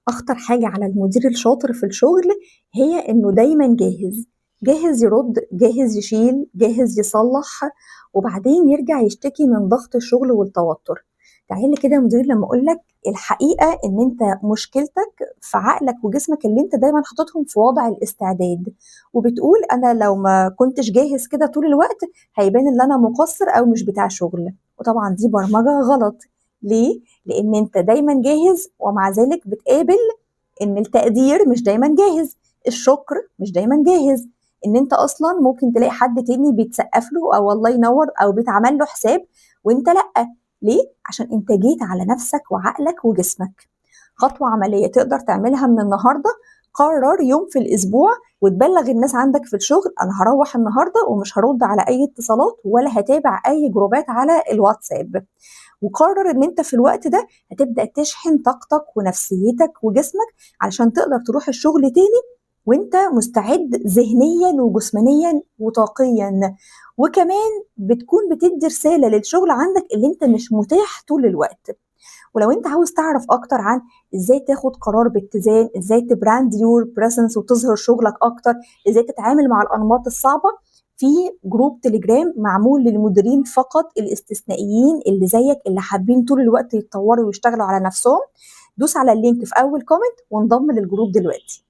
أخطر حاجة على المدير الشاطر في الشغل هي إنه دايمًا جاهز، جاهز يرد، جاهز يشيل، جاهز يصلّح، وبعدين يرجع يشتكي من ضغط الشغل والتوتر. تعالَ كده يا مدير لمّا أقول لك الحقيقة إن أنت مشكلتك في عقلك وجسمك اللي أنت دايمًا حاططهم في وضع الاستعداد، وبتقول أنا لو ما كنتش جاهز كده طول الوقت هيبان إن أنا مقصّر أو مش بتاع شغل، وطبعًا دي برمجة غلط. ليه؟ لإن أنت دايمًا جاهز ومع ذلك بتقابل إن التقدير مش دايمًا جاهز، الشكر مش دايمًا جاهز، إن أنت أصلًا ممكن تلاقي حد تاني بيتسقّف له أو الله ينوّر أو بيتعمل له حساب وأنت لأ. ليه؟ عشان أنت جيت على نفسك وعقلك وجسمك. خطوة عملية تقدر تعملها من النهارده، قرر يوم في الأسبوع وتبلّغ الناس عندك في الشغل أنا هاروّح النهارده ومش هارُد على أي اتصالات ولا هاتابع أي جروبات على الواتساب. وقرر إن أنت في الوقت ده هتبدأ تشحن طاقتك ونفسيتك وجسمك علشان تقدر تروح الشغل تاني وأنت مستعد ذهنيًا وجسمانيًا وطاقيًا، وكمان بتكون بتدّي رسالة للشغل عندك اللي أنت مش متاح طول الوقت. ولو أنت عاوز تعرف أكتر عن إزاي تاخد قرار باتزان، إزاي تbrand your presence وتظهر شغلك أكتر، إزاي تتعامل مع الأنماط الصعبة، في جروب تليجرام معمول للمديرين فقط الاستثنائيين اللي زيك اللي حابين طول الوقت يتطوروا ويشتغلوا على نفسهم. دوس على اللينك في أول comment وانضم للجروب دلوقتي.